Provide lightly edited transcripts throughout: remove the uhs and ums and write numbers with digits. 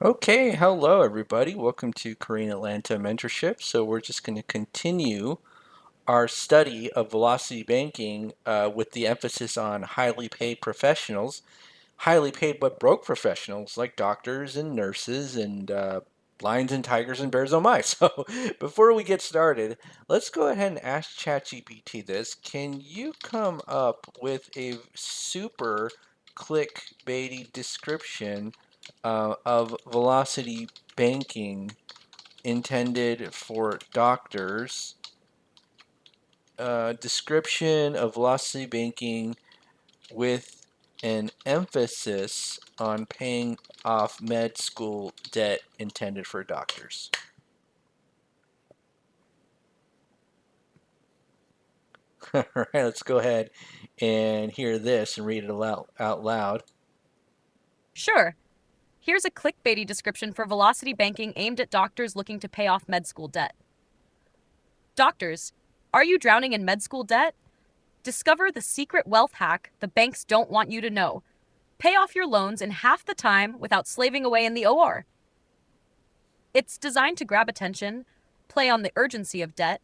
Okay, hello everybody. Welcome to Korean Atlanta Mentorship. So we're just going to continue our study of velocity banking with the emphasis on highly paid professionals, highly paid but broke professionals like doctors and nurses and lions and tigers and bears. Oh my! So before we get started, let's go ahead and ask ChatGPT this. Can you come up with a super clickbaity description of velocity banking intended for doctors? Description of velocity banking with an emphasis on paying off med school debt intended for doctors. All right, let's go ahead and hear this and read it out loud. Sure. Here's a clickbaity description for velocity banking aimed at doctors looking to pay off med school debt. Doctors, are you drowning in med school debt? Discover the secret wealth hack the banks don't want you to know. Pay off your loans in half the time without slaving away in the OR. It's designed to grab attention, play on the urgency of debt,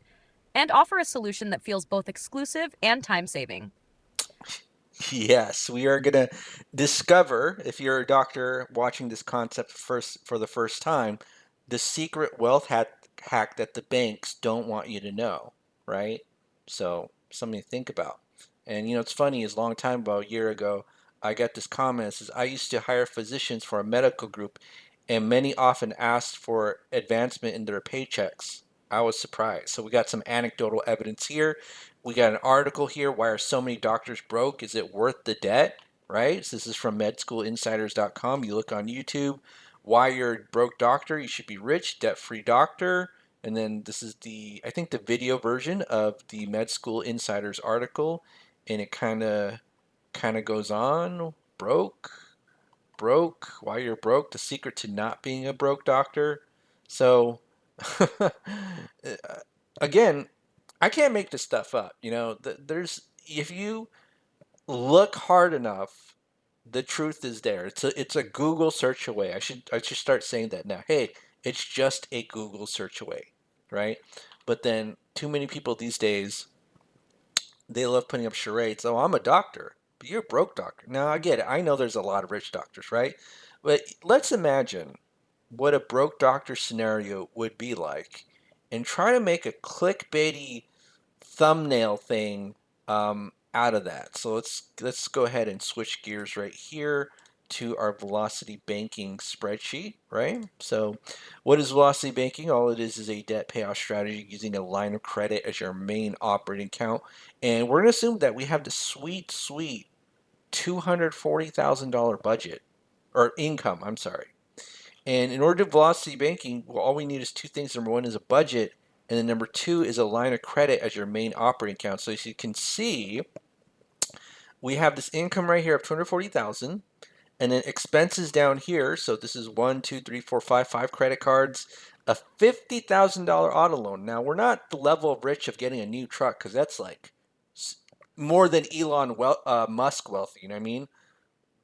and offer a solution that feels both exclusive and time saving. Yes, we are going to discover, if you're a doctor watching this concept for the first time, the secret hack that the banks don't want you to know, right? So, something to think about. And it's funny, is a long time ago, a year ago, I got this comment that says, I used to hire physicians for a medical group, and many often asked for advancement in their paychecks. I was surprised. So we got some anecdotal evidence here. We got an article here. Why are so many doctors broke? Is it worth the debt? Right? So this is from medschoolinsiders.com. You look on YouTube. Why you're a broke doctor? You should be rich, debt-free doctor. And then this is I think the video version of the Med School Insiders article, and it kind of goes on. Broke. Why you're broke? The secret to not being a broke doctor. So, again, I can't make this stuff up. There's if you look hard enough, the truth is there. It's a Google search away. I should start saying that now. Hey, it's just a Google search away, right? But then too many people these days, they love putting up charades. Oh, I'm a doctor, but you're a broke doctor. Now I get it. I know there's a lot of rich doctors, right? But let's imagine what a broke doctor scenario would be like, and try to make a clickbaity thumbnail thing out of that. So let's go ahead and switch gears right here to our velocity banking spreadsheet, right? So what is velocity banking? All it is a debt payoff strategy using a line of credit as your main operating account. And we're going to assume that we have the sweet $240,000 budget or income, I'm sorry. And in order to do velocity banking, well, all we need is two things. Number one is a budget, and then number two is a line of credit as your main operating account. So as you can see, we have this income right here of 240,000, and then expenses down here. So this is one, two, three, four, five credit cards, a $50,000 auto loan. Now we're not the level of rich of getting a new truck because that's like more than Musk wealthy. You know what I mean?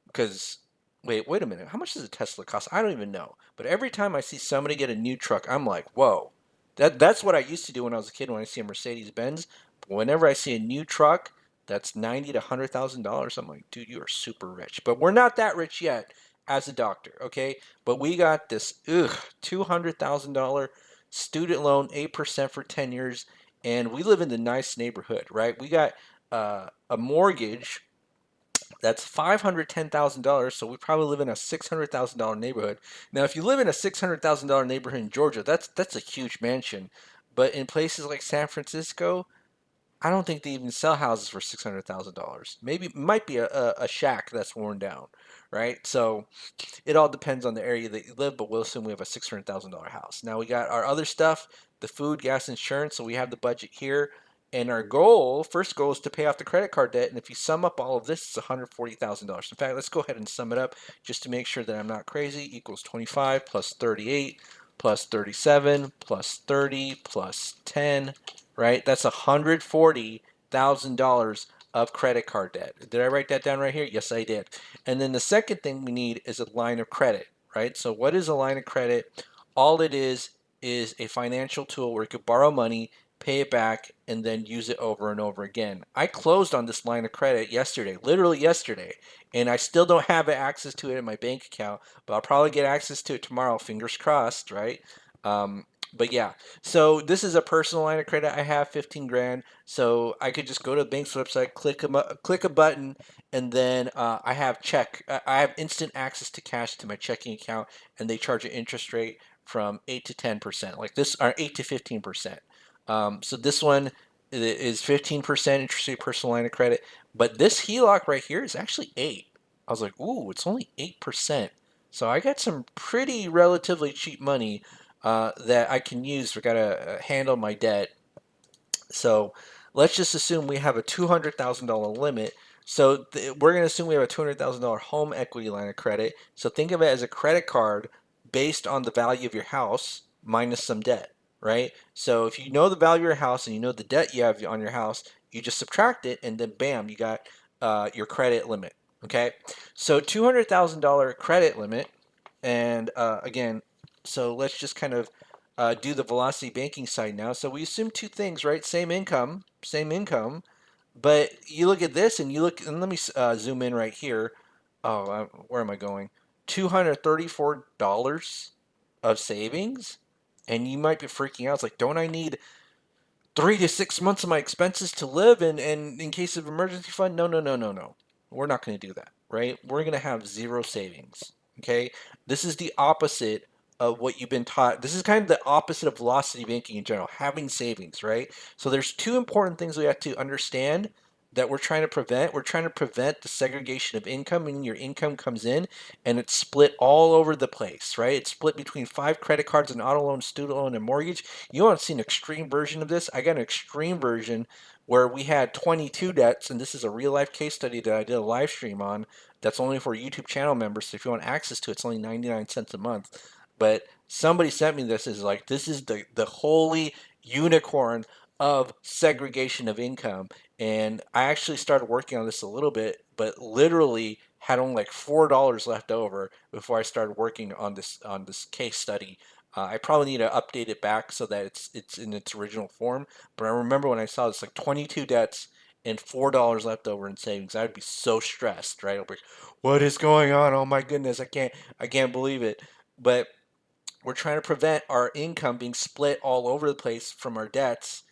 Because wait a minute. How much does a Tesla cost? I don't even know. But every time I see somebody get a new truck, I'm like, whoa. That's what I used to do when I was a kid when I see a Mercedes Benz. But whenever I see a new truck that's 90 to $100,000, I'm like, dude, you are super rich. But we're not that rich yet as a doctor, okay? But we got this $200,000 student loan, 8% for 10 years, and we live in the nice neighborhood, right? We got a mortgage that's $510,000, so we probably live in a $600,000 neighborhood. Now, if you live in a $600,000 neighborhood in Georgia, that's a huge mansion. But in places like San Francisco, I don't think they even sell houses for $600,000. Maybe it might be a shack that's worn down, right? So it all depends on the area that you live, but we'll assume we have a $600,000 house. Now we got our other stuff, the food, gas, insurance, so we have the budget here. And our first goal is to pay off the credit card debt. And if you sum up all of this, it's $140,000. In fact, let's go ahead and sum it up just to make sure that I'm not crazy. Equals 25 plus 38 plus 37 plus 30 plus 10, right? That's $140,000 of credit card debt. Did I write that down right here? Yes, I did. And then the second thing we need is a line of credit, right? So what is a line of credit? All it is a financial tool where you could borrow money, pay it back, and then use it over and over again. I closed on this line of credit yesterday, literally yesterday, and I still don't have access to it in my bank account, but I'll probably get access to it tomorrow, fingers crossed, right? Um, but yeah, so this is a personal line of credit. I have 15 grand, so I could just go to the bank's website, click a button, and then I have I have instant access to cash to my checking account, and they charge an interest rate from 8 to 10%, like this, or 8 to 15%. So this one is 15% interest rate personal line of credit, but this HELOC right here is actually 8. I was like, ooh, it's only 8%. So I got some pretty relatively cheap money that I can use for gotta handle my debt. So let's just assume we have a $200,000 limit. So we're going to assume we have a $200,000 home equity line of credit. So think of it as a credit card based on the value of your house minus some debt, right? So if you know the value of your house and you know the debt you have on your house, you just subtract it and then bam, you got your credit limit. Okay, so $200,000 credit limit, and again, so let's just kind of do the velocity banking side now. So we assume two things, right? Same income. But you look at this and you look, and let me zoom in right here. Oh, where am I going? $234 of savings. And you might be freaking out. It's like, don't I need 3 to 6 months of my expenses to live and in case of emergency fund? No, no, no, no, no. We're not going to do that, right? We're going to have zero savings. Okay. This is the opposite of what you've been taught. This is kind of the opposite of velocity banking in general, having savings, right? So there's two important things we have to understand that we're trying to prevent. We're trying to prevent the segregation of income, meaning your income comes in and it's split all over the place, right? It's split between 5 credit cards, an auto loan, student loan, and mortgage. You want to see an extreme version of this? I got an extreme version where we had 22 debts, and this is a real life case study that I did a live stream on. That's only for YouTube channel members. So if you want access to it, it's only 99 cents a month. But somebody sent me this, is like, this is the holy unicorn of segregation of income. And I actually started working on this a little bit, but literally had only like $4 left over before I started working on this case study. I probably need to update it back so that it's in its original form. But I remember when I saw this, like 22 debts and $4 left over in savings, I'd be so stressed, right? I'd be like, what is going on? Oh my goodness, I can't believe it. But we're trying to prevent our income being split all over the place from our debts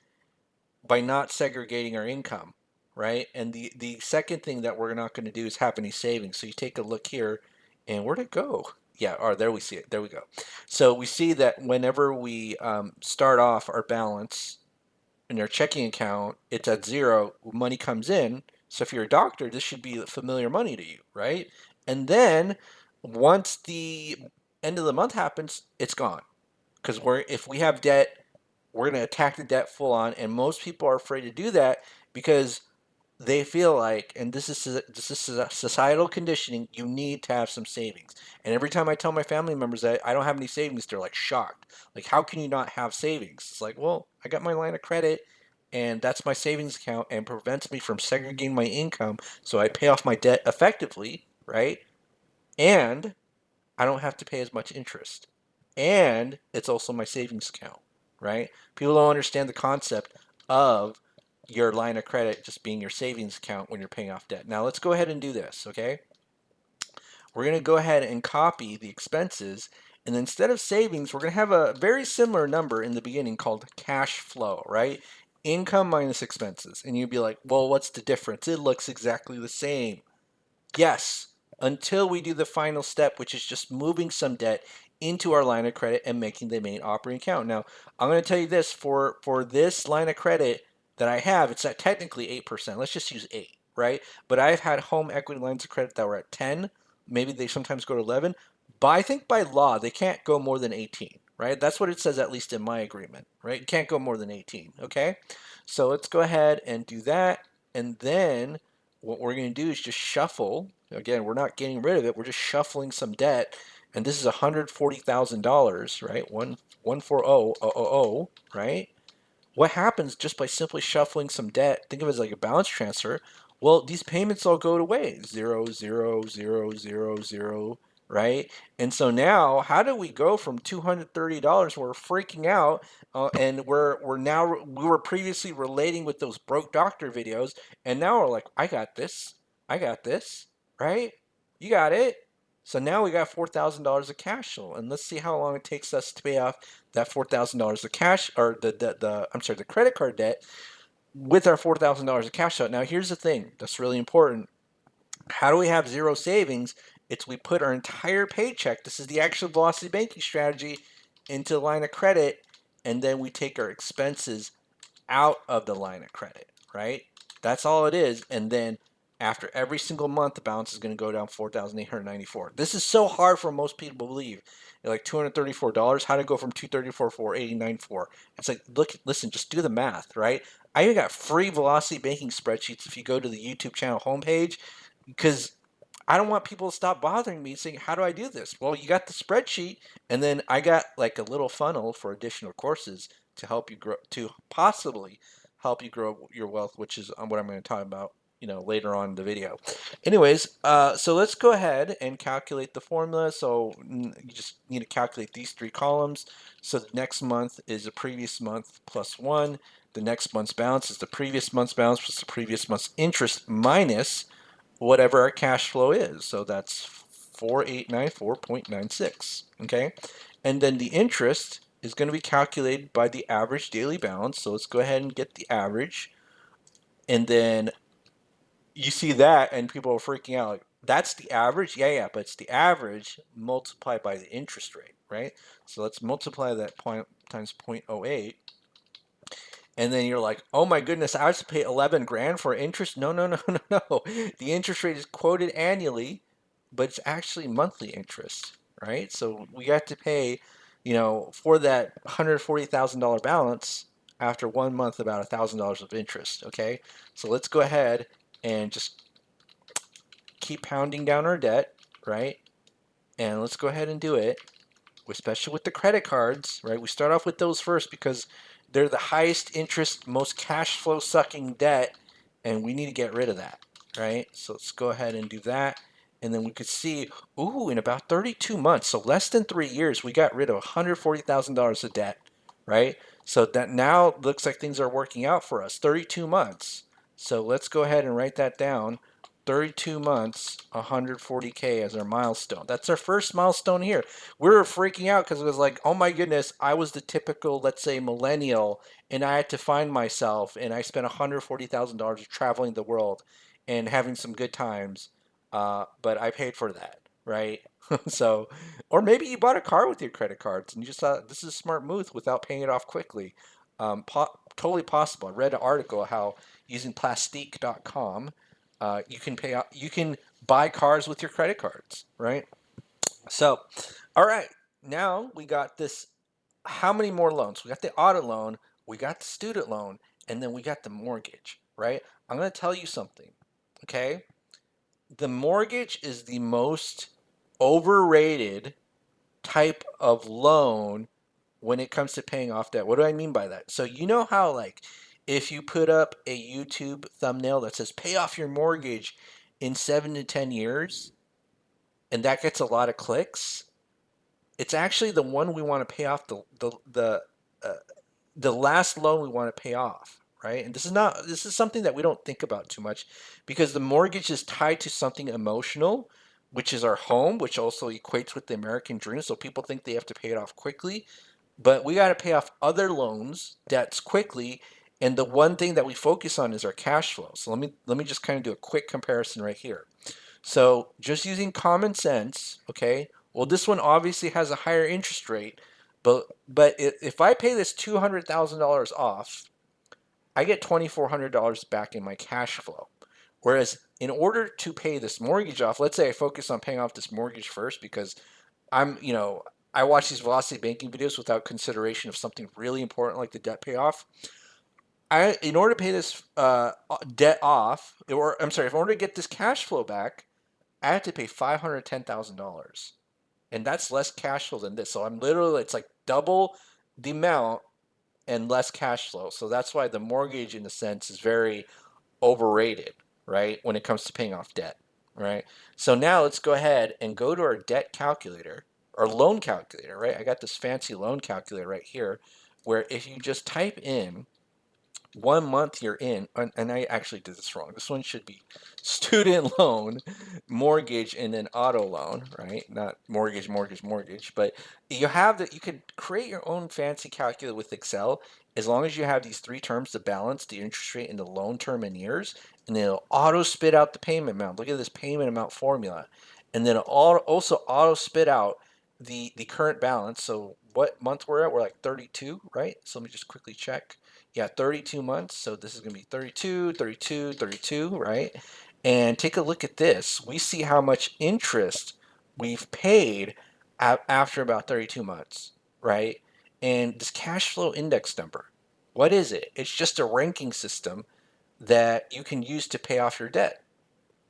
by not segregating our income, right? And the second thing that we're not going to do is have any savings. So you take a look here, and where'd it go? Yeah, oh, there we see it. There we go. So we see that whenever we start off our balance in our checking account, it's at zero. Money comes in. So if you're a doctor, this should be familiar money to you, right? And then once the end of the month happens, it's gone. Because if we have debt, we're going to attack the debt full on, and most people are afraid to do that because they feel like, and this is societal conditioning, you need to have some savings. And every time I tell my family members that I don't have any savings, they're like shocked. Like, how can you not have savings? It's like, well, I got my line of credit, and that's my savings account, and prevents me from segregating my income, so I pay off my debt effectively, right? And I don't have to pay as much interest. And it's also my savings account, right? People don't understand the concept of your line of credit just being your savings account when you're paying off debt. Now let's go ahead and do this, okay? We're going to go ahead and copy the expenses, and instead of savings, we're going to have a very similar number in the beginning called cash flow, right? Income minus expenses. And you'd be like, well, what's the difference? It looks exactly the same. Yes, until we do the final step, which is just moving some debt into our line of credit and making the main operating account. Now, I'm going to tell you this, for this line of credit that I have, it's at technically 8%. Let's just use 8, right? But I've had home equity lines of credit that were at 10. Maybe they sometimes go to 11. But I think by law, they can't go more than 18, right? That's what it says, at least in my agreement, right? You can't go more than 18, okay? So let's go ahead and do that. And then what we're going to do is just shuffle. Again, we're not getting rid of it. We're just shuffling some debt. And this is $140,000, right? 140,000, right? What happens just by simply shuffling some debt? Think of it as like a balance transfer. Well, these payments all go away. Zero, zero, zero, zero, zero. right? And so now, how do we go from $230? We're freaking out, and we're now we were previously relating with those broke doctor videos, and now we're like, I got this, right? You got it. So now we got $4,000 of cash flow, and let's see how long it takes us to pay off that $4,000 of cash, or the I'm sorry, the credit card debt with our $4,000 of cash out. Now, here's the thing that's really important. How do we have zero savings? It's we put our entire paycheck, this is the actual velocity banking strategy, into the line of credit, and then we take our expenses out of the line of credit, right? That's all it is. And then after every single month, the balance is going to go down 4,894. This is so hard for most people to believe. You're like $234. How to go from 234 4,894? It's like, look, listen, just do the math, right? I even got free velocity banking spreadsheets if you go to the YouTube channel homepage, because I don't want people to stop bothering me saying, how do I do this? Well, you got the spreadsheet, and then I got like a little funnel for additional courses to help you grow, to possibly help you grow your wealth, which is what I'm going to talk about, later on in the video. Anyways, so let's go ahead and calculate the formula. So you just need to calculate these three columns. So the next month is the previous month plus one. The next month's balance is the previous month's balance plus the previous month's interest minus whatever our cash flow is. So that's 4894.96. Okay. And then the interest is going to be calculated by the average daily balance. So let's go ahead and get the average. And then you see that, and people are freaking out like, that's the average? Yeah, but it's the average multiplied by the interest rate, right? So let's multiply that point times 0.08, and then you're like, oh my goodness, I have to pay 11 grand for interest? No, no, no, no, no. The interest rate is quoted annually, but it's actually monthly interest, right? So we got to pay, for that $140,000 balance after 1 month, about $1,000 of interest, okay? So let's go ahead and just keep pounding down our debt, right? And let's go ahead and do it, especially with the credit cards, right? We start off with those first because they're the highest interest, most cash flow sucking debt, and we need to get rid of that, right? So let's go ahead and do that. And then we could see, ooh, in about 32 months, so less than 3 years, we got rid of $140,000 of debt, right? So that now looks like things are working out for us. 32 months. So let's go ahead and write that down. 32 months, 140K as our milestone. That's our first milestone here. We were freaking out because it was like, oh my goodness, I was the typical, let's say, millennial, and I had to find myself, and I spent $140,000 traveling the world and having some good times, but I paid for that, right? So, or maybe you bought a car with your credit cards and you just thought this is a smart move without paying it off quickly. Totally possible. I read an article how using plastique.com, you can buy cars with your credit cards, right? So, all right, now we got this. How many more loans? We got the auto loan, we got the student loan, and then we got the mortgage, right? I'm going to tell you something, okay? The mortgage is the most overrated type of loan when it comes to paying off debt. What do I mean by that? So, you know how, like, if you put up a YouTube thumbnail that says pay off your mortgage in 7 to 10 years, and that gets a lot of clicks, it's actually the one we want to pay off uh, the last loan we want to pay off, right? And this is something that we don't think about too much because the mortgage is tied to something emotional, which is our home, which also equates with the American dream. So people think they have to pay it off quickly, but we got to pay off other loans, debts quickly. And the one thing that we focus on is our cash flow. So let me just kind of do a quick comparison right here. So just using common sense, okay? Well, this one obviously has a higher interest rate, but if I pay this $200,000 off, I get $2,400 back in my cash flow. Whereas in order to pay this mortgage off, let's say I focus on paying off this mortgage first because I watch these velocity banking videos without consideration of something really important like the debt payoff. In order to pay this debt off, or I'm sorry, in order to get this cash flow back, I have to pay $510,000, and that's less cash flow than this. So I'm literally, it's like double the amount and less cash flow. So that's why the mortgage, in a sense, is very overrated, right? When it comes to paying off debt. right? So now let's go ahead and go to our debt calculator, our loan calculator, right? I got this fancy loan calculator right here, where if you just type in 1 month you're in, and I actually did this wrong. This one should be student loan, mortgage, and then auto loan, right? Not mortgage, mortgage, mortgage. But you have that. You could create your own fancy calculator with Excel as long as you have these three terms to balance the interest rate and the loan term in years, and then it'll auto spit out the payment amount. Look at this payment amount formula, and then it'll also auto spit out the current balance. So what month we're at? We're like 32, right? So let me just quickly check. Yeah, 32 months. So this is going to be 32, 32, 32, right? And take a look at this. We see how much interest we've paid after about 32 months, right? And this cash flow index number, what is it? It's just a ranking system that you can use to pay off your debt,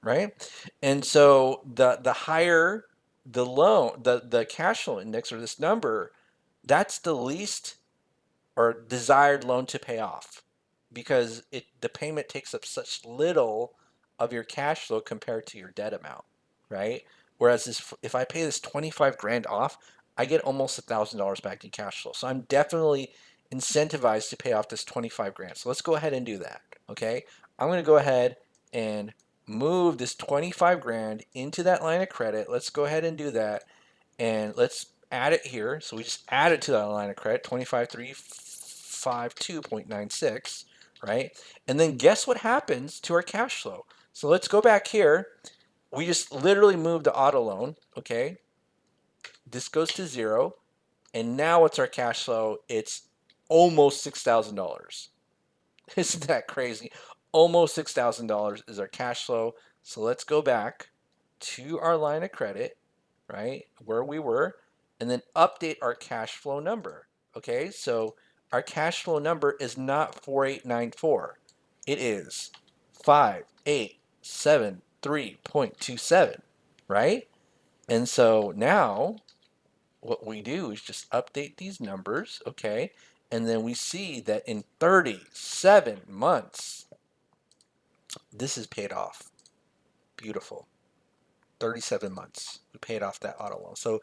right? And so the higher the loan, the cash flow index or this number, that's the least or desired loan to pay off because the payment takes up such little of your cash flow compared to your debt amount, right? Whereas if I pay this 25 grand off, I get almost $1,000 back in cash flow. So I'm definitely incentivized to pay off this 25 grand. So let's go ahead and do that. Okay. I'm going to go ahead and move this 25 grand into that line of credit. Let's go ahead and do that. And let's add it here. So we just add it to that line of credit, 25352.96, right? And then guess what happens to our cash flow? So let's go back here. We just literally moved the auto loan, okay? This goes to zero. And now what's our cash flow? It's almost $6,000. Isn't that crazy? Almost $6,000 is our cash flow. So let's go back to our line of credit, right? Where we were, and then update our cash flow number. Okay, so our cash flow number is not 4894. It is 5873.27, right? And so now what we do is just update these numbers, okay? And then we see that in 37 months, this is paid off. Beautiful. 37 months. We paid off that auto loan. So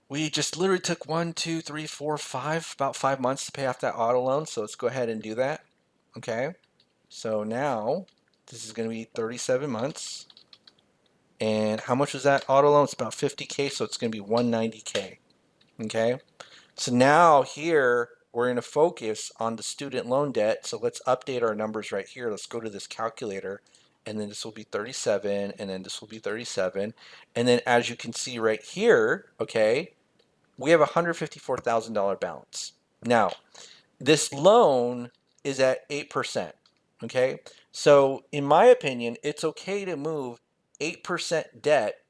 we just literally took 1, 2, 3, 4, 5, about 5 months to pay off that auto loan. So let's go ahead and do that. Okay. So now this is going to be 37 months. And how much was that auto loan? It's about 50K. So it's going to be 190K. Okay. So now here we're going to focus on the student loan debt. So let's update our numbers right here. Let's go to this calculator, and then this will be 37, and then this will be 37. And then as you can see right here, okay, we have a $154,000 balance. Now, this loan is at 8%, okay? So in my opinion, it's okay to move 8% debt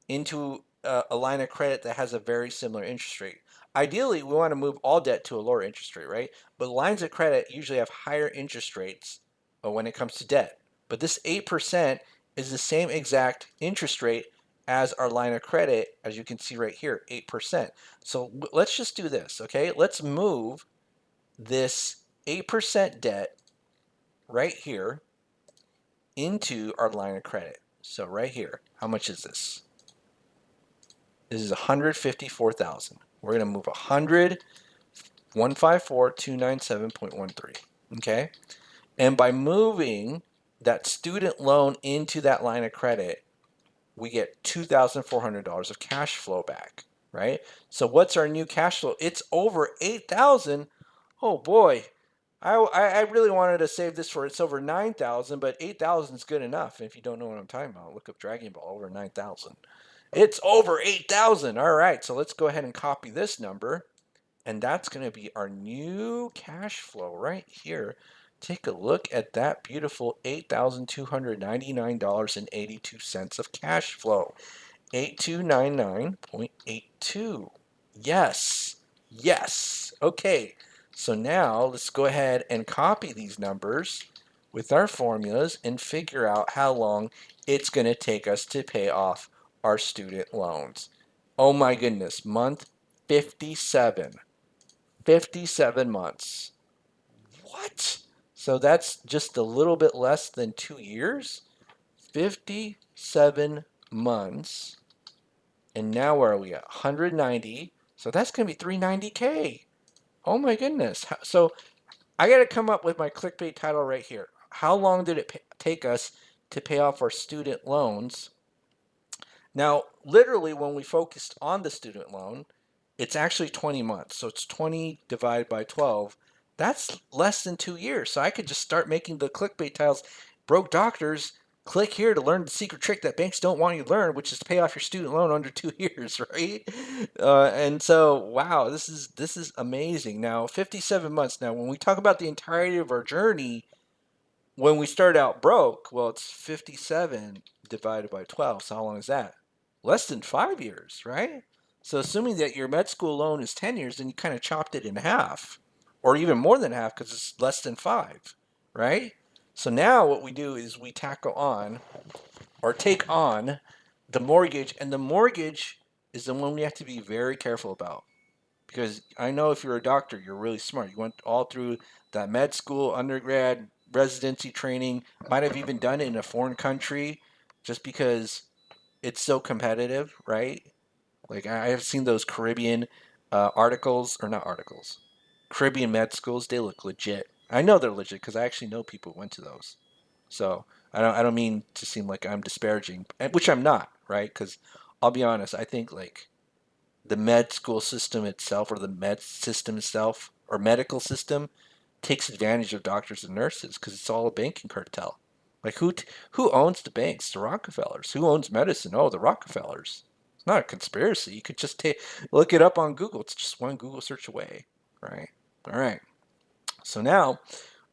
into a line of credit that has a very similar interest rate. Ideally, we want to move all debt to a lower interest rate, right? But lines of credit usually have higher interest rates when it comes to debt. But this 8% is the same exact interest rate as our line of credit, as you can see right here, 8%. So let's just do this, okay? Let's move this 8% debt right here into our line of credit. So right here, how much is this? This is 154,000. We're going to move 154,297.13. Okay? And by moving that student loan into that line of credit, we get $2,400 of cash flow back, right? So what's our new cash flow? It's over 8,000. Oh boy. I really wanted to save this for it's over 9,000, but 8,000 is good enough. If you don't know what I'm talking about, look up Dragon Ball over 9,000. It's over 8,000. All right, so let's go ahead and copy this number, and that's going to be our new cash flow right here. Take a look at that beautiful $8,299.82 of cash flow. 8299.82. Yes. Yes. Okay. So now let's go ahead and copy these numbers with our formulas and figure out how long it's going to take us to pay off our student loans. Oh my goodness. Month 57. 57 months. What? So that's just a little bit less than 2 years? 57 months. And now where are we at? 190. So that's going to be 390K. Oh my goodness. So I got to come up with my clickbait title right here. How long did it take us to pay off our student loans? Now, literally, when we focused on the student loan, it's actually 20 months. So it's 20 divided by 12. That's less than 2 years. So I could just start making the clickbait titles. Broke doctors, click here to learn the secret trick that banks don't want you to learn, which is to pay off your student loan under 2 years, right? And so, wow, this is amazing. Now, 57 months. Now, when we talk about the entirety of our journey, when we start out broke, well, it's 57 divided by 12. So how long is that? Less than 5 years, right? So assuming that your med school loan is 10 years, then you kind of chopped it in half, or even more than half because it's less than five, right? So now what we do is we tackle on or take on the mortgage, and the mortgage is the one we have to be very careful about. Because I know if you're a doctor, you're really smart. You went all through that med school, undergrad, residency training, might have even done it in a foreign country just because it's so competitive, right? Like I have seen those Caribbean articles, or not articles, Caribbean med schools. They look legit. I know they're legit because I actually know people who went to those. So I don't mean to seem like I'm disparaging, which I'm not, right? Because I'll be honest, I think like the med school system itself, or the med system itself, or medical system, takes advantage of doctors and nurses because it's all a banking cartel. Like who owns the banks? The Rockefellers. Who owns medicine? Oh, the Rockefellers. It's not a conspiracy. You could just look it up on Google. It's just one Google search away, right? All right. So now,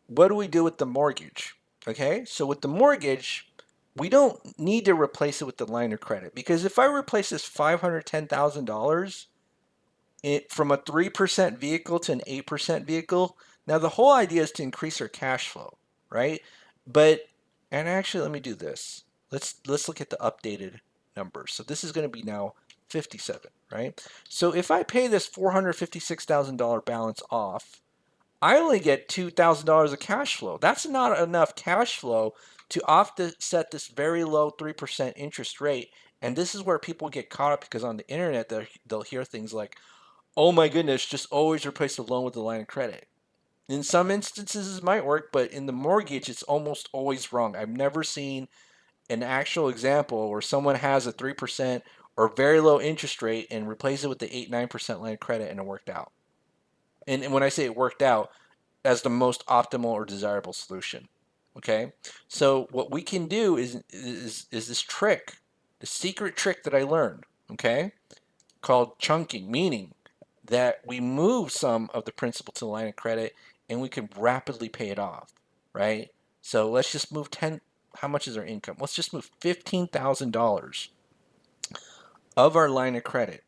what do we do with the mortgage? Okay, so with the mortgage, we don't need to replace it with the line of credit, because if I replace this $510,000 from a 3% vehicle to an 8% vehicle. Now, the whole idea is to increase our cash flow, right? But, and actually, let me do this. Let's look at the updated numbers. So this is going to be now 57, right? So if I pay this $456,000 balance off, I only get $2,000 of cash flow. That's not enough cash flow to offset this very low 3% interest rate. And this is where people get caught up, because on the internet, they'll hear things like, oh my goodness, just always replace the loan with a line of credit. In some instances, it might work, but in the mortgage, it's almost always wrong. I've never seen an actual example where someone has a 3% or very low interest rate and replace it with the 8-9% line of credit and it worked out. And when I say it worked out, as the most optimal or desirable solution. Okay? So what we can do is this trick, the secret trick that I learned, okay? Called chunking, meaning that we move some of the principal to the line of credit and we can rapidly pay it off, right? So let's just move 10, how much is our income? Let's just move $15,000 of our line of credit,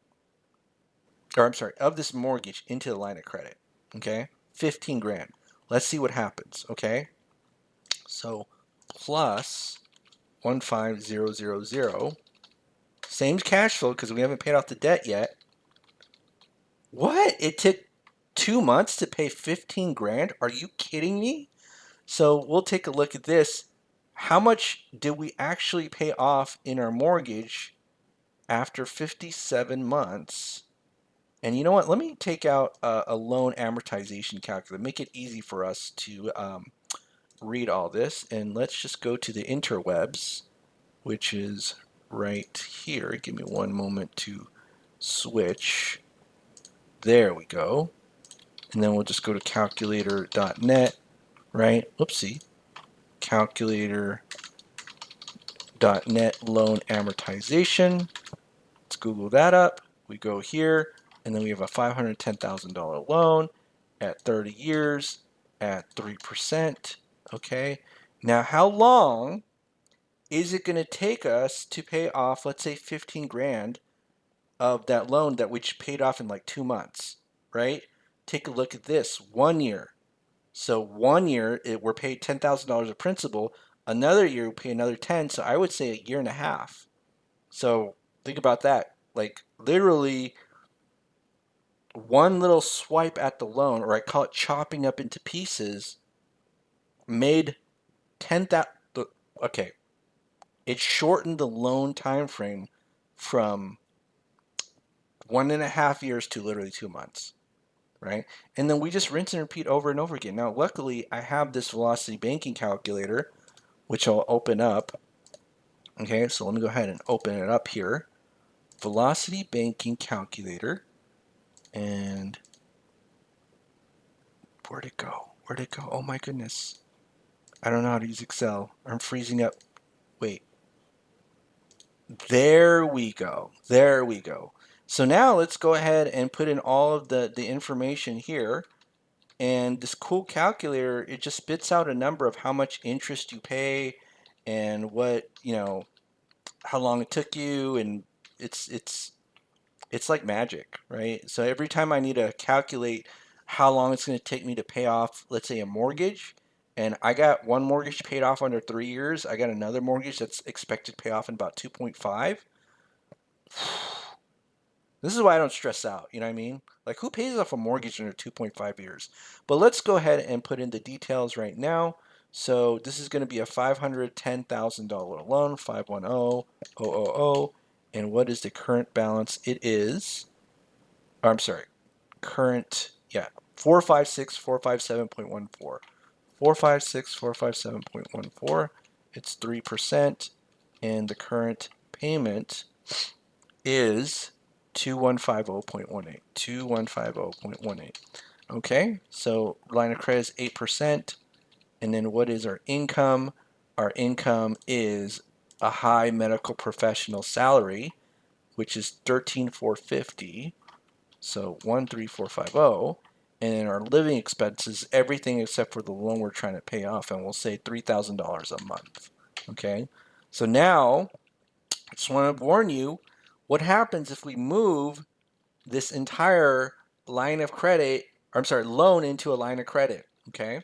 or I'm sorry, of this mortgage into the line of credit, okay? 15 grand. Let's see what happens, okay? So plus 15000, same cash flow because we haven't paid off the debt yet. What? It took 2 months to pay 15 grand? Are you kidding me? So we'll take a look at this. How much did we actually pay off in our mortgage after 57 months? And you know what? Let me take out a loan amortization calculator, make it easy for us to read all this. And let's just go to the interwebs, which is right here. Give me one moment to switch. There we go. And then we'll just go to calculator.net, right? Oopsie. Calculator.net loan amortization. Let's Google that up. We go here, and then we have a $510,000 loan at 30 years at 3%. Okay. Now, how long is it going to take us to pay off, let's say, 15 grand of that loan that we paid off in like 2 months, right? Take a look at this. 1 year. So 1 year, we're paid $10,000 of principal. Another year, we pay another 10. So I would say a year and a half. So think about that. Like literally one little swipe at the loan, or I call it chopping up into pieces, made 10,000. Okay, It shortened the loan time frame from 1.5 years to literally 2 months, right? And then we just rinse and repeat over and over again. Now, luckily, I have this velocity banking calculator, which I'll open up. Okay, so let me go ahead and open it up here. Velocity banking calculator. And where'd it go? Where'd it go? Oh my goodness. I don't know how to use Excel. I'm freezing up. Wait. There we go. There we go. So now let's go ahead and put in all of the information here. And this cool calculator, it just spits out a number of how much interest you pay and what, how long it took you. And it's like magic, right? So every time I need to calculate how long it's going to take me to pay off, let's say a mortgage, and I got one mortgage paid off under 3 years, I got another mortgage that's expected to pay off in about 2.5. This is why I don't stress out, you know what I mean? Like, who pays off a mortgage under 2.5 years? But let's go ahead and put in the details right now. So this is going to be a $510,000 loan, 510000. And what is the current balance? It is, I'm sorry, current, yeah, 456,457.14. 456,457.14. It's 3%. And the current payment is 2150.18. 2150.18. Okay, so line of credit is 8%. And then what is our income? Our income is a high medical professional salary, which is 13,450. So 13450. And then our living expenses, everything except for the loan we're trying to pay off, and we'll say $3,000 a month. Okay, so now I just want to warn you what happens if we move this entire line of credit, or I'm sorry, loan into a line of credit. Okay,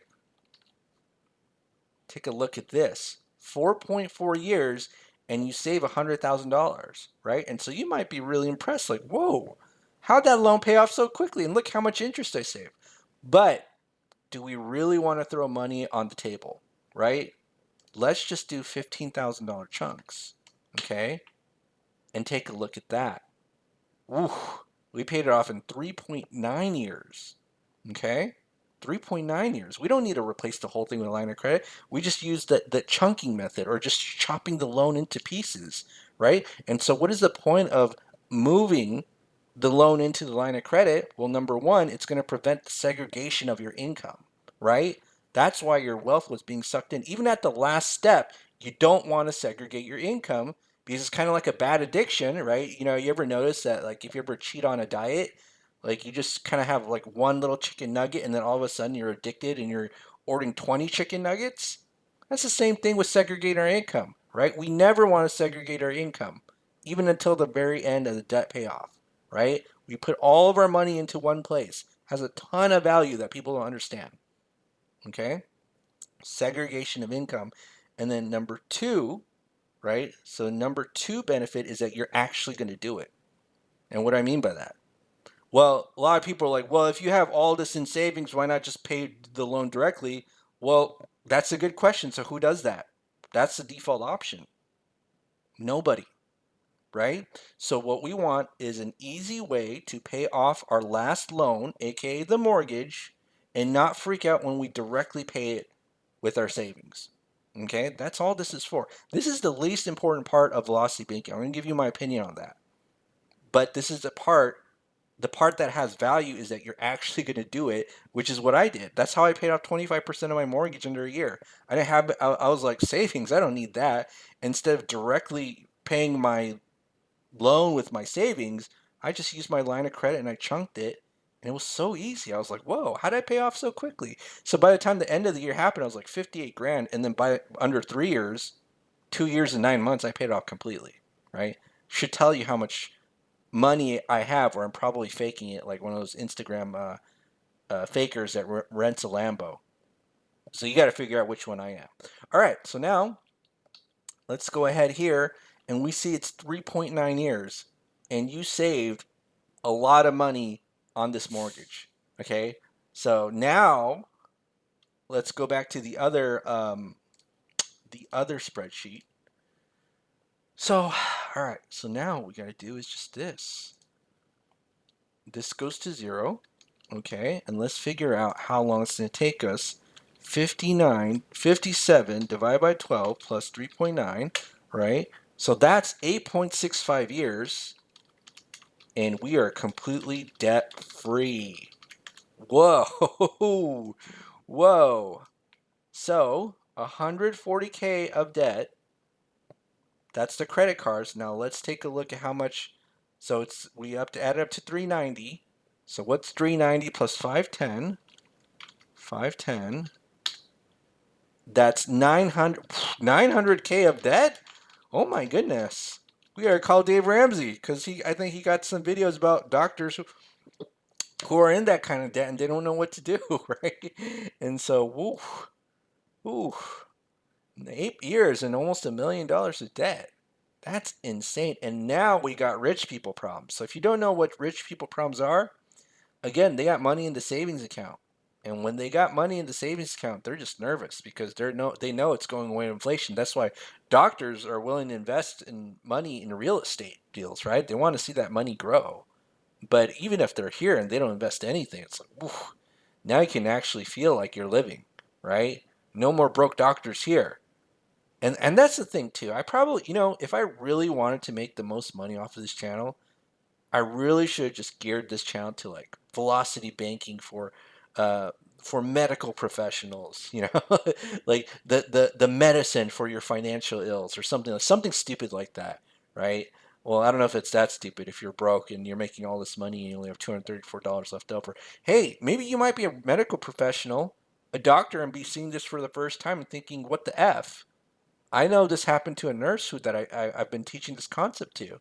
take a look at this. 4.4 years and you save $100,000, right? And so you might be really impressed, like, whoa, how'd that loan pay off so quickly? And look how much interest I saved. But do we really want to throw money on the table, right? Let's just do $15,000 chunks, okay? And take a look at that. Ooh, we paid it off in 3.9 years. Okay? 3.9 years. We don't need to replace the whole thing with a line of credit. We just use the chunking method or just chopping the loan into pieces, right? And so, what is the point of moving the loan into the line of credit? Well, number one, it's going to prevent the segregation of your income, right? That's why your wealth was being sucked in. Even at the last step, you don't want to segregate your income because it's kind of like a bad addiction, right? You ever notice that, like, if you ever cheat on a diet, like, you just kind of have like one little chicken nugget and then all of a sudden you're addicted and you're ordering 20 chicken nuggets? That's the same thing with segregating our income, right? We never want to segregate our income, even until the very end of the debt payoff, right? We put all of our money into one place. Has a ton of value that people don't understand. Okay? Segregation of income. And then number two, right? So number two benefit is that you're actually going to do it. And what do I mean by that? Well, a lot of people are like, well, if you have all this in savings, why not just pay the loan directly? Well, that's a good question. So who does that? That's the default option. Nobody, right? So what we want is an easy way to pay off our last loan, aka the mortgage, and not freak out when we directly pay it with our savings. Okay, that's all this is for. This is the least important part of velocity banking. I'm going to give you my opinion on that. But this is the part that has value is that you're actually going to do it, which is what I did. That's how I paid off 25% of my mortgage under a year. I was like, savings, I don't need that. Instead of directly paying my loan with my savings, I just used my line of credit and I chunked it. And it was so easy. I was like, whoa, how did I pay off so quickly? So by the time the end of the year happened, I was like 58 grand. And then by under 3 years, 2 years and 9 months, I paid it off completely, right? Should tell you how much money I have, or I'm probably faking it like one of those Instagram fakers that rents a Lambo. So you got to figure out which one I am. All right, so now let's go ahead here, and we see it's 3.9 years, and you saved a lot of money on this mortgage. Okay, so now let's go back to the other spreadsheet. So, all right. So now what we got to do is just this. This goes to 0. Okay. And let's figure out how long it's going to take us. 57 divided by 12 plus 3.9, right? So that's 8.65 years, and we are completely debt free. Whoa. Whoa. So 140K of debt. That's the credit cards. Now let's take a look at how much. So we have to add it up to 390. So what's 390 plus 510? 510. That's 900K of debt. Oh my goodness. We gotta call Dave Ramsey because I think he got some videos about doctors who are in that kind of debt and they don't know what to do, right? And so, woo, woo, 8 years and almost $1 million of debt. That's insane. And now we got rich people problems. So if you don't know what rich people problems are, again, they got money in the savings account. And when they got money in the savings account, they're just nervous because they know it's going away with inflation. That's why doctors are willing to invest in money in real estate deals, right? They want to see that money grow. But even if they're here and they don't invest anything, it's like, whew, now you can actually feel like you're living, right? No more broke doctors here. And that's the thing too. I probably, if I really wanted to make the most money off of this channel, I really should have just geared this channel to like velocity banking uh for medical professionals, like the medicine for your financial ills or something stupid like that, right? Well, I don't know if it's that stupid if you're broke and you're making all this money and you only have $234 left over. Hey, maybe you might be a medical professional, a doctor, and be seeing this for the first time and thinking, what the F? I know this happened to a nurse that I've been teaching this concept to.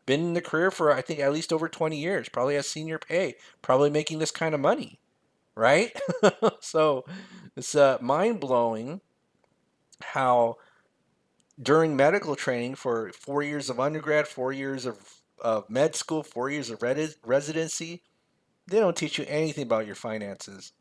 Been in the career for, I think, at least over 20 years, probably has senior pay, probably making this kind of money, right? So it's mind blowing how during medical training for 4 years of undergrad, 4 years of med school, 4 years of residency, they don't teach you anything about your finances.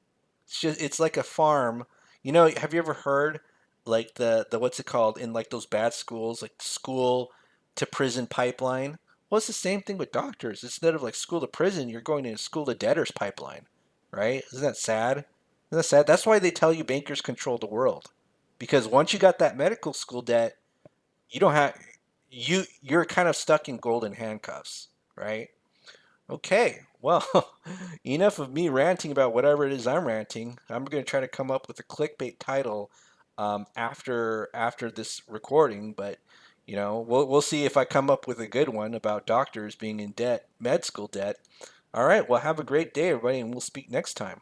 It's like a farm. Have you ever heard like the what's it called in like those bad schools, like school to prison pipeline? Well, it's the same thing with doctors. Instead of like school to prison, you're going to school to debtors pipeline, right? Isn't that sad? Isn't that sad? That's why they tell you bankers control the world. Because once you got that medical school debt, you don't have you're kind of stuck in golden handcuffs, right? Okay, well, enough of me ranting about whatever it is I'm ranting. I'm going to try to come up with a clickbait title after this recording, but we'll see if I come up with a good one about doctors being in debt, med school debt. All right, well, have a great day, everybody, and we'll speak next time.